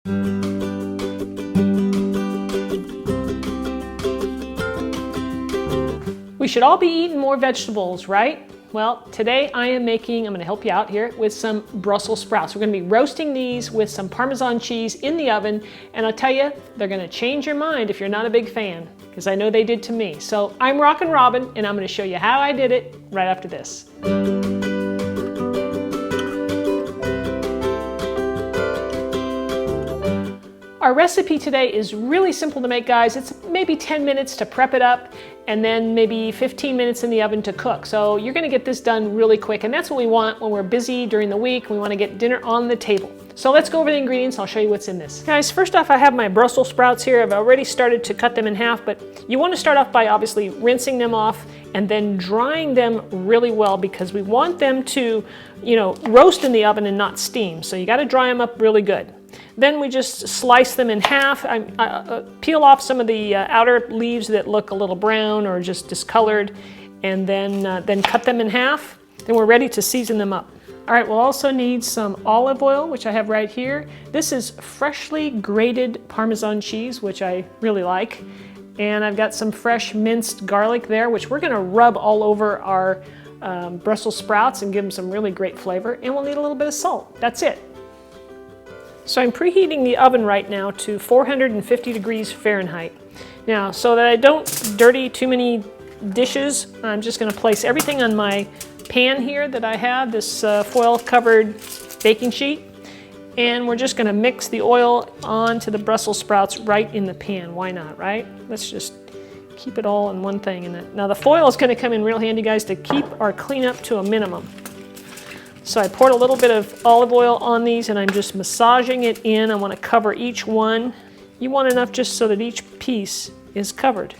We should all be eating more vegetables, right? Well, today I'm going to help you out here with some Brussels sprouts. We're going to be roasting these with some Parmesan cheese in the oven, and I'll tell you, they're going to change your mind if you're not a big fan, because I know they did to me. So I'm Rockin' Robin, and I'm going to show you how I did it right after this. Our recipe today is really simple to make, guys. It's maybe 10 minutes to prep it up and then maybe 15 minutes in the oven to cook. So you're gonna get this done really quick, and that's what we want when we're busy during the week. We wanna get dinner on the table. So let's go over the ingredients. I'll show you what's in this. Guys, first off, I have my Brussels sprouts here. I've already started to cut them in half, but you wanna start off by obviously rinsing them off and then drying them really well, because we want them to, roast in the oven and not steam. So you gotta dry them up really good. Then we just slice them in half. I peel off some of the outer leaves that look a little brown or just discolored, and then cut them in half. Then we're ready to season them up. All right, we'll also need some olive oil, which I have right here. This is freshly grated Parmesan cheese, which I really like. And I've got some fresh minced garlic there, which we're gonna rub all over our Brussels sprouts and give them some really great flavor. And we'll need a little bit of salt. That's it. So I'm preheating the oven right now to 450 degrees Fahrenheit. Now, so that I don't dirty too many dishes, I'm just going to place everything on my pan here that I have, this foil-covered baking sheet. And we're just going to mix the oil onto the Brussels sprouts right in the pan. Why not, right? Let's just keep it all in one thing. Now, the foil is going to come in real handy, guys, to keep our cleanup to a minimum. So I poured a little bit of olive oil on these, and I'm just massaging it in. I want to cover each one. You want enough just so that each piece is covered.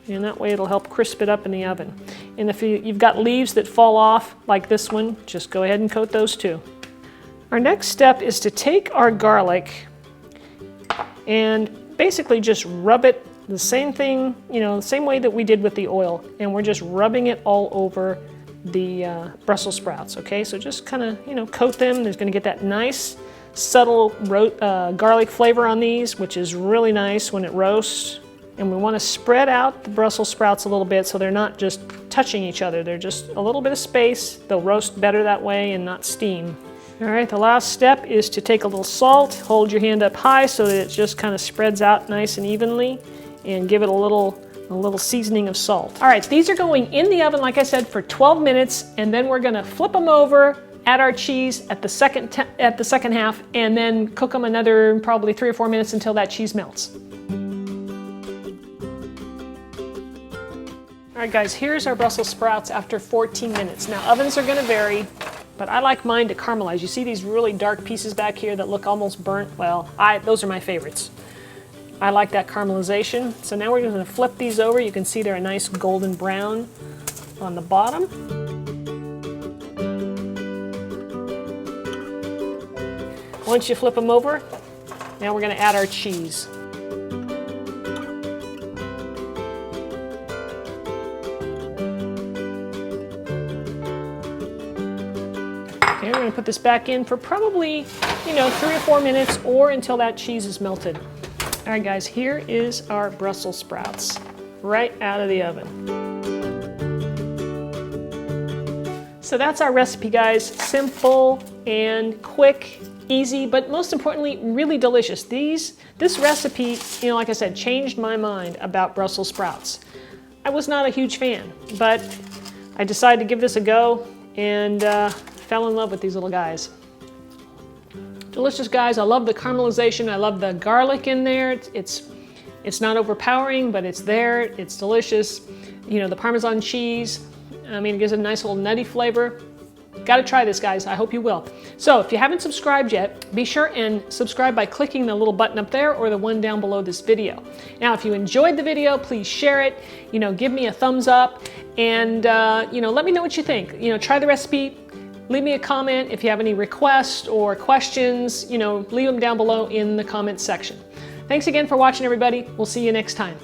And that way it'll help crisp it up in the oven. And if you've got leaves that fall off, like this one, just go ahead and coat those too. Our next step is to take our garlic and basically just rub it the same thing, the same way that we did with the oil. And we're just rubbing it all over the Brussels sprouts, okay? So just kind of, coat them. There's going to get that nice, subtle garlic flavor on these, which is really nice when it roasts. And we want to spread out the Brussels sprouts a little bit so they're not just touching each other. They're just a little bit of space. They'll roast better that way and not steam. All right, the last step is to take a little salt, hold your hand up high so that it just kind of spreads out nice and evenly, and give it a little seasoning of salt. All right, these are going in the oven, like I said, for 12 minutes, and then we're gonna flip them over, add our cheese at the second half, and then cook them another probably 3 or 4 minutes until that cheese melts. All right, guys, here's our Brussels sprouts after 14 minutes. Now, ovens are gonna vary, but I like mine to caramelize. You see these really dark pieces back here that look almost burnt? Well, those are my favorites. I like that caramelization. So now we're going to flip these over. You can see they're a nice golden brown on the bottom. Once you flip them over, now we're going to add our cheese. Okay, we're going to put this back in for probably, 3 or 4 minutes, or until that cheese is melted. All right, guys, here is our Brussels sprouts right out of the oven. So that's our recipe, guys. Simple and quick, easy, but most importantly, really delicious. This recipe, like I said, changed my mind about Brussels sprouts. I was not a huge fan, but I decided to give this a go and fell in love with these little guys. Delicious, guys. I love the caramelization. I love the garlic in there. It's not overpowering, but it's there. It's delicious. The Parmesan cheese, it gives it a nice little nutty flavor. Got to try this, guys. I hope you will. So if you haven't subscribed yet, be sure and subscribe by clicking the little button up there or the one down below this video. Now, if you enjoyed the video, please share it. Give me a thumbs up, and let me know what you think. Try the recipe. Leave me a comment if you have any requests or questions. Leave them down below in the comments section. Thanks again for watching, everybody. We'll see you next time.